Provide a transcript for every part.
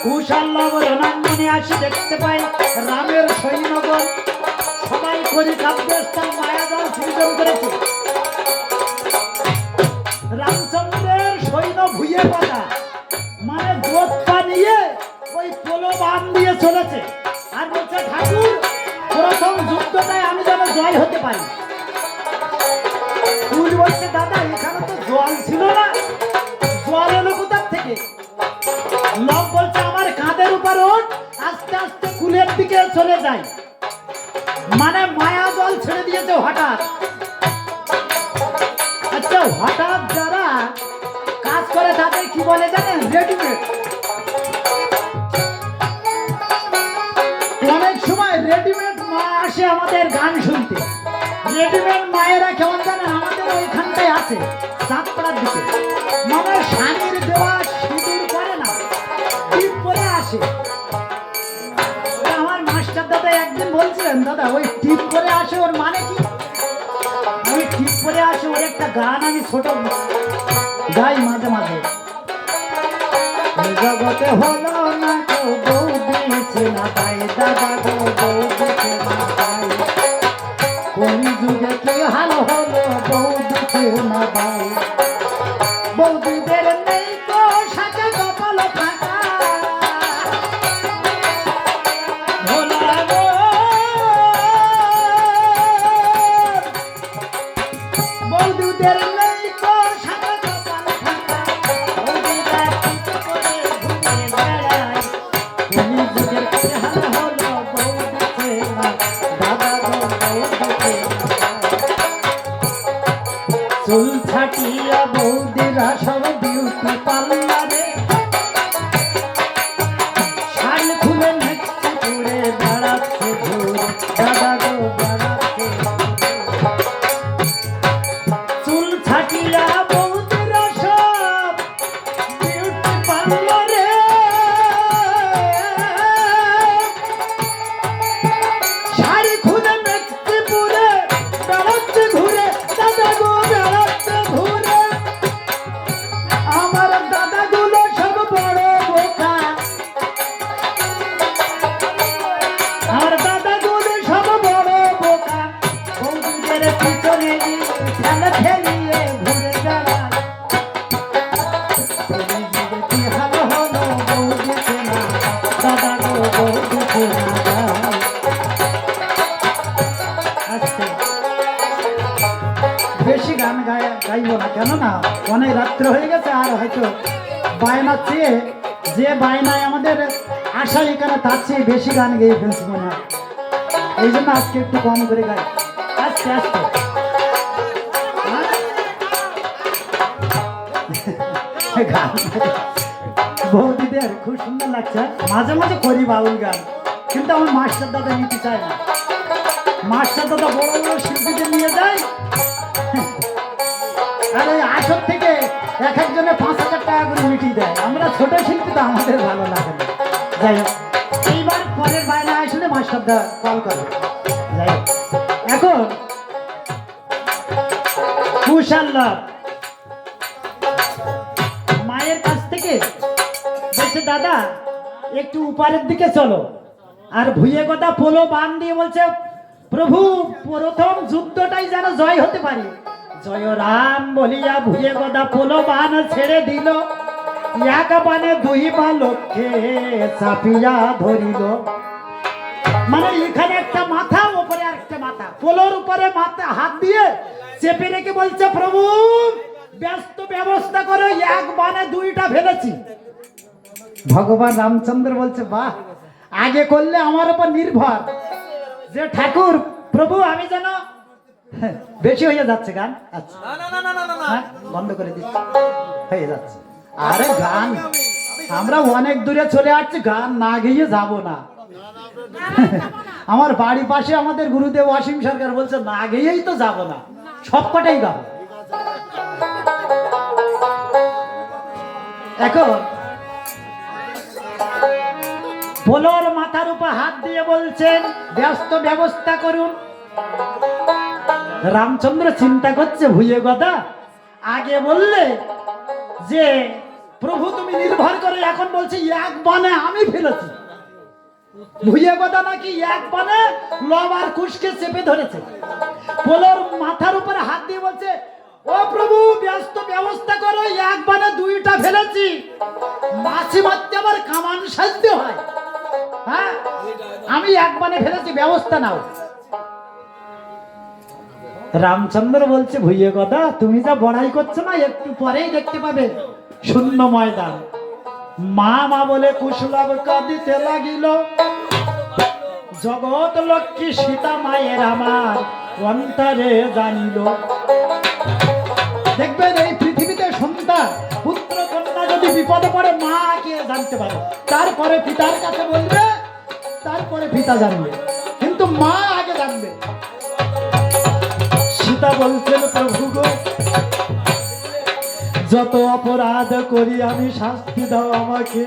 কুশাল্লাহ রণাঙ্গনে আসি দেখতে পাই রামের সৈন্যগণ সবাই করে কাব্যস্থান মায়াজাল সৃজন করেছে। রামচন্দ্রের সৈন্য ভুইয়ে পাতা মানে বোধপা নিয়ে ওই পোলো বান দিয়ে চলেছে আর বলছে ঠাকুর প্রথম যুদ্ধটায় আমি যেন জয় হতে পারি। কুল বলছে দাদা এখানে তো জল ছিল না, জল এলো কোথার থেকে? লোক বলছে আমার কাঁধের উপর ওঠ, আস্তে আস্তে কুলের দিকে চলে যায়। মানে মায়া জল ছেড়ে দিয়েছে হঠাৎ। আচ্ছা হঠাৎ যারা কাজ করে তাদের কি বলে জানেন? রেডিমেড। অনেক সময় রেডিমেড মা আসে আমাদের গান শুনতে। রেডিমেড মায়েরা কেমন জানেন? আমাদের ওইখানটায় আছে চাঁদপাড়ার দিকে। মানে স্বামীর দেওয়া সিঁদুর করে না, টিপ পরে আসে। আমার মাস্টার দাদা একদিন বলছিলেন দাদা ওই টিপ পরে আসে ওর মানে কি? ওই টিপ পরে আসে ওর একটা গান আমি ছোট গাই মাঝে মাঝে। জগতে হলো না কেউ বউ দিয়েছে না তাই দাদা গো বউ দিতে না তাই। কোন যুগে কি হাল হলো বউ দিতে না তাই। বৌদিদের নেই তো সাজা কপাল ফাঁকা। বৌদিদের নেই তো সাজা কপাল ফাঁকা। বৌদিরা ঠিক করে ঘুরে বেড়ায়। কোন যুগের কি হাল হলো বউ দিতে না দাদা গো বউ দিতে না। চুল ছাটিয়া বৌদিরা সব বিউটি পার্লারে শাল খুলে নেচে ঘুরে বেড়াচ্ছে ঘুরে দাদা গো বেড়াচ্ছে। চুল ছাটিয়া বৌদিরা সব বিউটি পার্লারে শাড়ি খুলে নেচে ঘুরে বেড়াচ্ছে ঘুরে দাদা গো বেড়াচ্ছে ঘুরে। আমার দাদাগুলো সব বড় বোকা। আমার দাদাগুলো সব বড় বোকা। বৌদিদের পিছনে ঠেলা ঠেলিয়ে ঘুরে বেড়ায়। কি হাল হলো বউ দিতে না দাদা গো বউ দিতে না। আচ্ছা বেশি গান গাইব না, কেননা অনেক রাত্র হয়ে গেছে। আর হয়তো বায়না চেয়ে যে বায়নায় আমাদের আশা এখানে তার চেয়ে বেশি গান গেয়ে ফেলছি মনে হয়। এই জন্য আজকে একটু কম করে গাই আস্তে আস্তে। গান বৌদিদের খুব সুন্দর লাগছে। মাঝে মাঝে করি বাউল গান, কিন্তু আমার মাস্টার দাদা নিতে চায় না। মাস্টার দাদা বড় বড় শিল্পীদের নিয়ে যায় আর ওই আসর থেকে এক একজনে 5,000 টাকা করে মিটিয়ে দেয়। আমরা ছোট শিল্পী তো আমাদের ভালো লাগে না। যাই হোক এইবার পরের বাইরে আসলে মাস্টারদা কল করে। যাই হোক এখন কুশাল্লাহ মায়ের কাছ থেকে বলছে দাদা একটু উপারের দিকে চলো। আর ভুইয়ে কথা পোলো বান দিয়ে বলছে প্রভু প্রথম যুদ্ধটাই যেন জয় হতে পারি। জয় রাম বলিয়া ভুয়ে গদা পোলো বান ছেড়ে দিল। এক বানে দুই বালককে চাপিয়া ধরিল। মানে এখানে একটা মাথা উপরে আরেকটা মাথা, পোলোর উপরে মাথা হাত দিয়ে চেপে রেখে বলছে প্রভু ব্যস্ত ব্যবস্থা করে এক বানে দুইটা ফেলেছি। ভগবান রামচন্দ্র বলছে বাহ, আগে করলে আমার উপর নির্ভর যে ঠাকুর প্রভু আমি যেন বেশি হয়ে যাচ্ছে গান। আচ্ছা বন্ধ করে দিচ্ছি, হয়ে যাচ্ছে। আরে গান আমরা অনেক দূরে চলে আসছি, গান না গিয়ে যাব না। আমার বাড়ি পাশে আমাদের গুরুদেব অসীম সরকার বলছে না গিয়েই তো যাব না, সবকটাই গাবো। এখন পোলোর মাথার উপর হাত দিয়ে বলছেন ব্যস্ত ব্যবস্থা করুন। রামচন্দ্র চিন্তা করছে ভুয়ে গদা আগে বললে যে প্রভু তুমি নির্ভর করে এখন বলছে এক বানে আমি ফেলেছি। ভুইয়ে কথা নাকি এক বানে লব আর কুশকে চেপে ধরেছে। পোলোর মাথার উপরে হাত দিয়ে বলছে, ও প্রভু ব্যস্ত ব্যবস্থা করো, এক বানে দুইটা ফেলেছি, মাছি মারতে আবার কামান সাজতে হয়। হ্যাঁ, আমি এক বানে ফেলেছি, ব্যবস্থা নাও। রামচন্দ্র বলছে, ভুইয়ে কথা তুমি যা বড়াই করছো না, একটু পরেই দেখতে পাবে শূন্য ময়দান। মা মা বলে কুশলব কাঁদিতে লাগিল, জগৎ লক্ষ্মী সীতা মায়ের আমার অন্তরে জানিল। দেখবেন এই পৃথিবীতে সন্তান পুত্র কন্যা যদি বিপদে পড়ে মা আগে জানতে পারে, তারপরে পিতার কাছে বলবে, তারপরে পিতা জানবে, কিন্তু মা আগে জানবে। সীতা বলছেন, প্রভু গো যত অপরাধ করি আমি শাস্তি দাও আমাকে,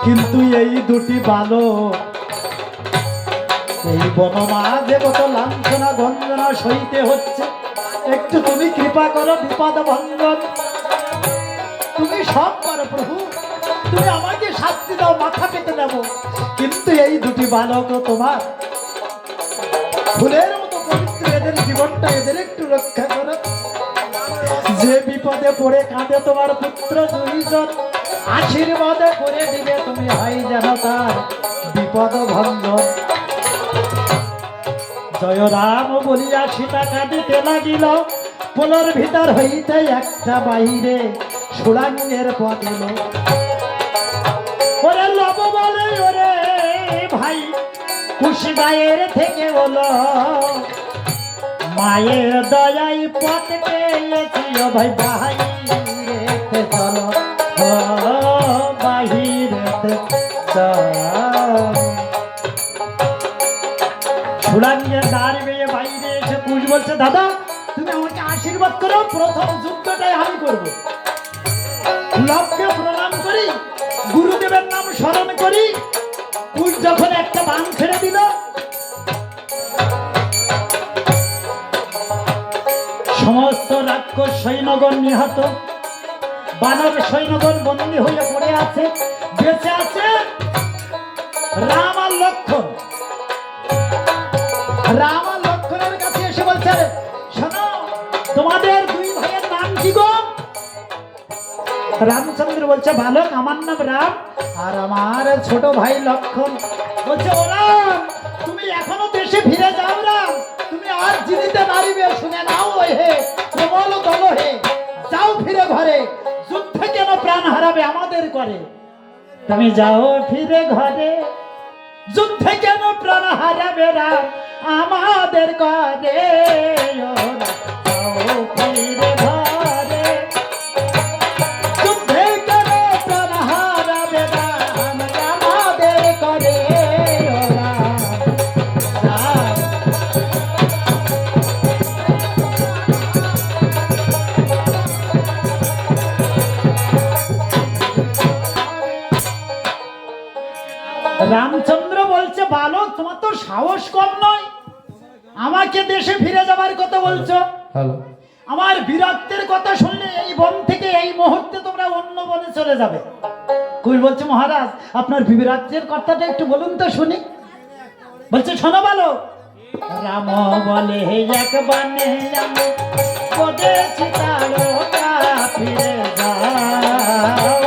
কিন্তু এই দুটি বালক এই বনমাঝে কত লাঞ্ছনা গঞ্জনা সইতে হচ্ছে, একটু তুমি কৃপা করো বিপদ ভঞ্জন। তুমি সব পারো প্রভু, তুমি আমাকে শাস্তি দাও, মাথা পেতে নেব, কিন্তু এই দুটি বালক তোমার ফুলের মতো পবিত্র, এদের জীবনটা এদের একটু রক্ষা করো। যে বিপদে পড়ে কাঁদে তোমার পুত্র দুইজন, আশীর্বাদ করে দিবে তুমি, হয় যেন তার বিপদ ভঞ্জন। জয় রাম বলিয়া সীতা কাঁদিতে লাগিল, পোলোর ভিতর হইতে একটা বাহিরে সুড়াঙ্গের পথ এলো। ওরে লব বলে, ওরে ভাই কুশি গায়ের থেকে হলো, মায়ের দয়াই পথ পেয়েছি, ও ভাই বাহিরেতে চলো, ও বাহিরেতে চলো। সুড়াঙ্গের দ্বার বেয়ে বাইরে এসে কুশ বলছে, দাদা তুমি আমাকে আশীর্বাদ করো, প্রথম যুদ্ধটাই আমি করবো। লবকে প্রণাম করি, গুরুদেবের নাম স্মরণ করি। কুশ যখন একটা বান ছেড়ে দিল, সমস্ত রাক্ষস সৈন্যগণ নিহত, বানর সৈন্যগণ বন্দী হয়ে পড়ে আছে, বেঁচে আছে রাম আর লক্ষ্মণ। রাম আর লক্ষ্মণের কাছে এসে বলছে, শোনো তোমাদের দুই ভাইয়ের নাম কি গো? রামচন্দ্র বলছে, বালক আমার নাম রাম আর আমার ছোট ভাই লক্ষ্মণ। বলছে, ও রাম তুমি এখনো দেশে ফিরে যাও, রাম তুমি আর জিনিতে নারিবে, শুনে নাও হে প্রবল দল হে, যাও ফিরে ঘরে, যুদ্ধে কেন প্রাণ হারাবে আমাদের করে। তুমি যাও ফিরে ঘরে, যুদ্ধে কেন প্রাণ হারাবে রাম আমাদের করে, যাও ফিরে ঘরে, যুদ্ধে কেন প্রাণ হারাবে রাম আমাদের করে। রামচন্দ্র বলছে, বালক তোমার তো সাহস কম নয়, আমাকে দেশে ফিরে যাবার কথা বলছো। আমার বীরত্বের কথা শুনলে এই বন থেকে এই মুহূর্তে তোমরা অন্য বনে চলে যাবে। কুশ বলছে, মহারাজ আপনার বীরত্বের কথাটা একটু বলুন তো শুনি। বলছে, শোনো বালক, রাম বলে এক বানে আমি পড়েছি তারকা, ফিরে যাও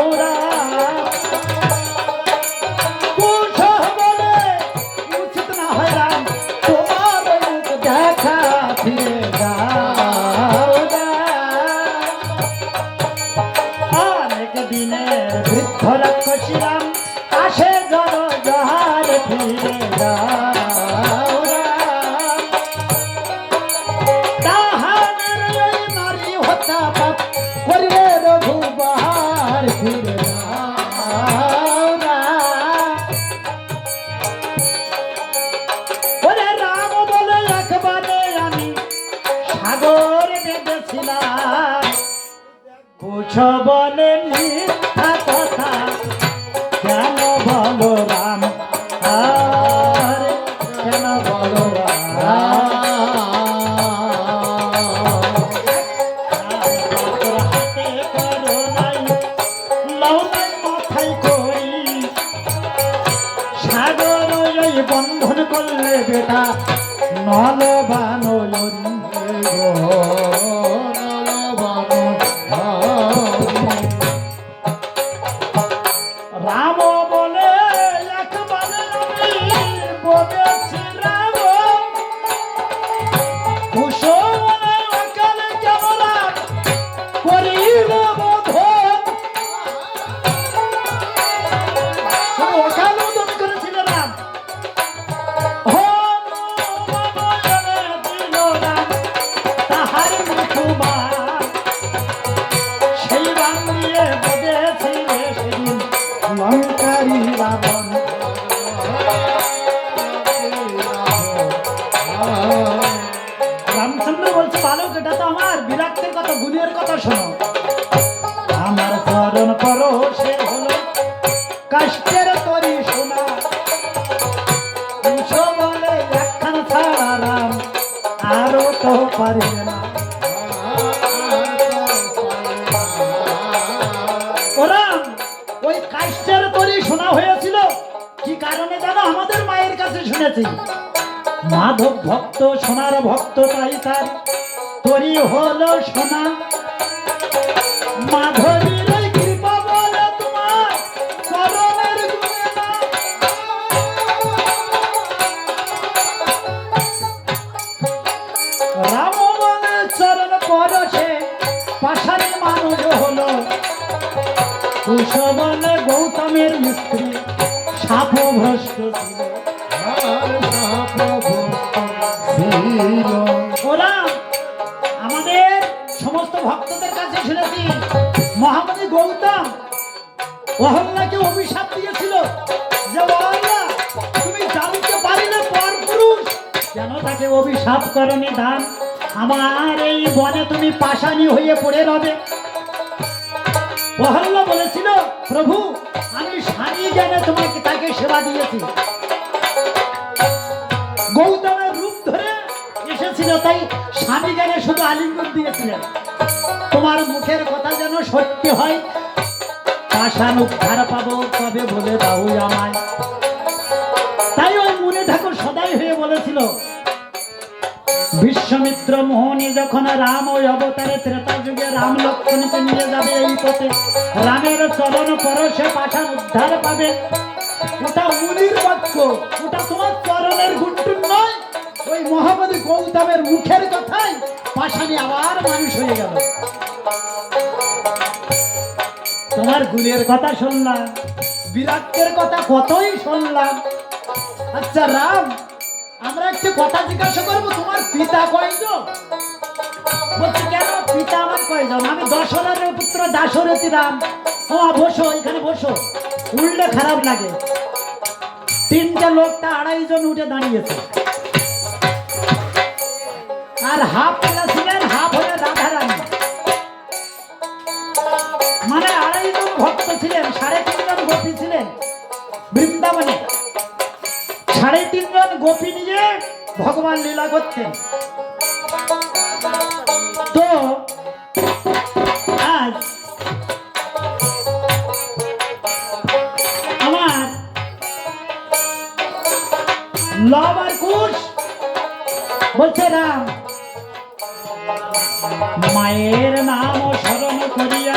বলে মিথ্যা কথা কেন বলো রাম, আর কই কই সাগর ওই বন্ধন করলে বেটা নলবান রাম বলে একবার আমি বলেছিলাম কুশলে অকালে কেমন করিল বোধন অকাল বোধন করেছিল রাম তাহার মুখবান সেই বান দিয়ে বলেছিল সেদিন লঙ্কারি রাবণ রামচন্দ্র বলছে বালক এটা তো আমার বিরাটের কথা গুণের কথা শোনো আমার চরণ করো সে হলো কাষ্টের তরি সোনা কুশ বলে একখান ছাড়া রাম আরো তো পারবে না ওরা ওই কাষ্টের তরি শোনা হয়েছিল কি কারণে জানো আমাদের মায়ের কাছে শুনেছি মাধব ভক্ত সোনার ভক্ত তাই তার তরি হলো সোনা মাধবীর কৃপা বলে তোমার চরণের গুণে না রাম বলে চরণ পরশে পাষাণী মানুষ হলো কুশ বলে গৌতমের স্ত্রী সাপ ভ্রষ্ট ছিল ওরা আমাদের সমস্ত ভক্তদের কাছে শুনেছি মহামণি গৌতম অহল্যাকে অভিশাপ দিয়েছিল যে অহল্যা তুমি জানতে পারিলে পরপুরুষ কেন তাকে অভিশাপ করনি দান আমার এই বনে তুমি পাষাণী হয়ে পড়ে রবে অহল্যা বলেছিল প্রভু আমি স্বামী জ্ঞানে তোমাকে তাকে সেবা দিয়েছি গৌতমের রূপ ধরে এসেছিল তাই স্বামী জ্ঞানে শুধু আলিঙ্গন দিয়েছিলেন তোমার মুখের কথা যেন সত্যি হয় পাষাণ উদ্ধার পাবো তবে বলে দাও আমায় তাই ওই মুনি ঠাকুর সদাই হয়ে বলেছিল বিশ্বমিত্র মোহনী যখন রাম ওই অবতারে ত্রেতা যুগে রাম লক্ষ্মণকে নিয়ে যাবে এই পথে রামের চরণ পরশে পাষাণ উদ্ধার পাবে ওটা মুনির বাক্য ওটা তোমার চরণের গুণটুন নয় ওই মহামণি গৌতমের মুখের কথাই পাষাণী আবার মানুষ হয়ে গেল তোমার গুণের কথা শুনলাম বিরাটের কথা কতই শুনলাম আচ্ছা রাম আমরা একটু কথা জিজ্ঞাসা করবো তোমার পিতা কয়জন বলছি কেন পিতা আমার কয়জন আমি দশরথের পুত্র দাশরথী রাম ও বসো এখানে বসো উল্টে খারাপ লাগে তিনটা লোকটা 2.5 জন উঠে দাঁড়িয়েছে আর হাফ ছিলেন হাফ হলে রাধারানী মানে 2.5 জন ভক্ত ছিলেন 3.5 জন গোপী ছিলেন বৃন্দাবনে 3.5 জন গোপী নিয়ে ভগবান লীলা করতেন তো আজ আমার লব আর কুশ বলছে রাম মায়ের নাম স্মরণ করিয়া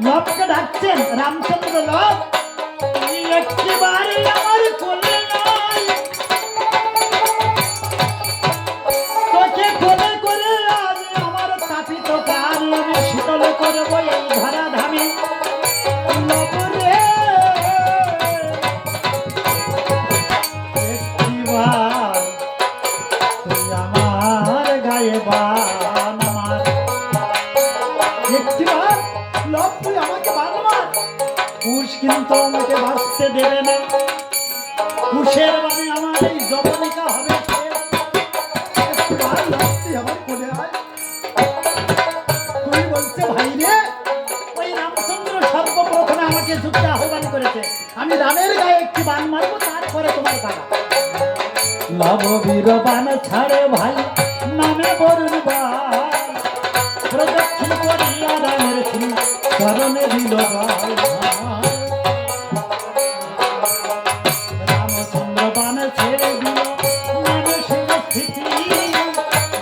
লবকে ডাকছেন রামচন্দ্র লব একটিবারে আমার কোলে নাই তোকে কোলে করে আজ আমার তাপিত প্রাণ আমি শীতল করব এই ধরা ধামে লবরে একটিবার তুই আমার গায়ে বান আমার একটিবার লব তুই আমাকে বান মার কুশ কিন্তু আমাকে বাঁচতে দেবে না কুশের মানে আমার এই জবনিকা হবে আমার কোলে আয় তুই বলছে ভাই রে ওই রামচন্দ্র সর্বপ্রথমে আমাকে যুদ্ধে আহ্বান করেছে আমি রামের গায়ে একটি বান মারবো তারপরে তোমার পালা লব বীর বান ছাড়ে ভাই নামে বরুণ ভাই প্রদক্ষিণ করিয়া রামের ছিল চরণে দিল রামচন্দ্র বান ছেড়ে দিল মানসিক স্থিতি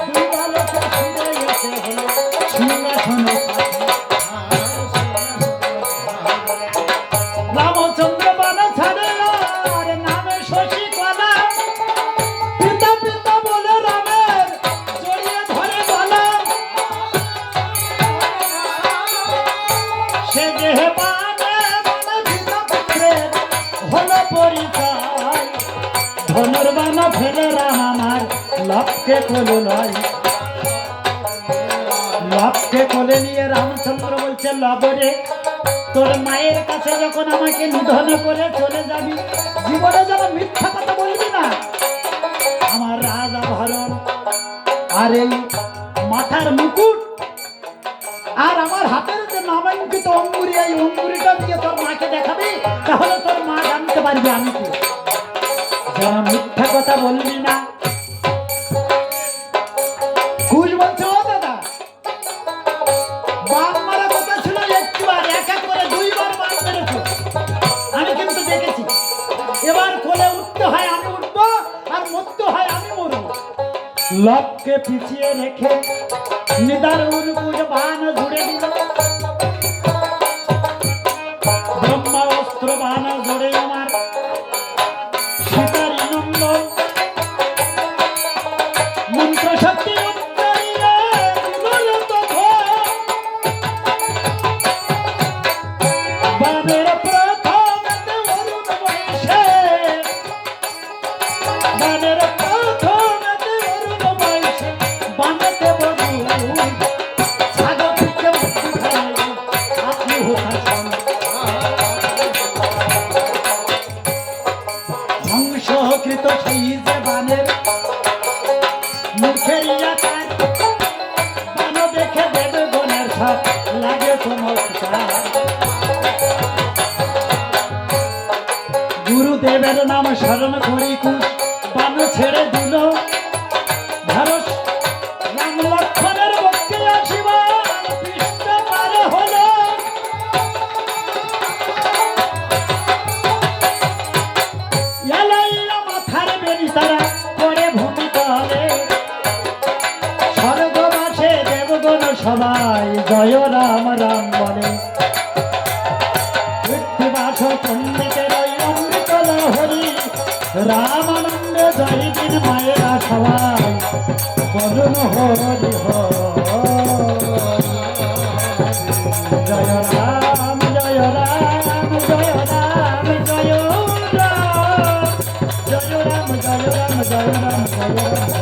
দুই বালকে ফিরে এসে হলো সিংহাসন রামচন্দ্র বান ছাড়ে আর নামে শশী কলা পিতা পিতা বলে রামের জড়িয়ে ধরে বলা সে দেহে বানে বানা পিতা পুত্রের হলো পরিচয় ধনুর্বাণ ফেলে রাম আমার লক্ষ্যে কোলে নয় লক্ষ্যে কোলে নিয়ে রামচন্দ্র বলছে লবরে তোর মায়ের কাছে যখন আমাকে নিধন করে চলে যাবি জীবনে যেন মিথ্যা কথা বলবি না আমার রাজাভরণ আর এই মাথার মুকুট আর আমার হাতের যে নামাঙ্কিত অঙ্গুরি এই অঙ্গুরিটা দিয়ে তোর মাকে দেখাবি তাহলে তোর মা জানতে পারবি আমি কি যেন মিথ্যা কথা বলবি না কুশ বলছে ও দাদা বাপ মারা কথা ছিল একবার এক এক করে দুইবার বাপ মেরেছে আমি কিন্তু দেখেছি এবার কোলে উঠতে হয় আমি উঠবো আর মরতে হয় আমি মরবো লবকে পিছিয়ে রেখে নিদারুণ কুশ বান জুড়ে দিল ব্রহ্মাস্ত্র বান জুড়ে আমার সীতারি নন্দন মন্ত্র শক্তি উচ্চারিয়ে দিল তো বানের প্রথমেতে অরুণ বয়সে বানের প্রথমেতে অরুণ বয়সে বানেতে বধূ স্বাগতিকে মুক্তি খাই আপনি হোকাশন ধ্বংসকৃত সেই যে বানের মুখের ইয়াকার বান দেখে দেবে গণের সব লাগে চমৎকার গুরুদেবের নাম স্মরণ করি কুশ বান ছেড়ে দিল ভারত রাম লক্ষ্মণের পক্ষে আসিবা পৃষ্ঠ পার হলো এলাইলা মাথার বেরি তারা করে ভূমি তলে স্বর্গবাসে দেবগণ সবাই জয় রাম রাম বলে পৃথ্বীবাস পণ্ডিতের ওই অমৃত লহরি রামানন্দে জয় দিন মায়েরা সবাই বলুন হরি জয় রাম জয় রাম জয় রাম জয় রাম জয় রাম জয় রাম জয় রাম জয় রাম জয় রাম জয় রাম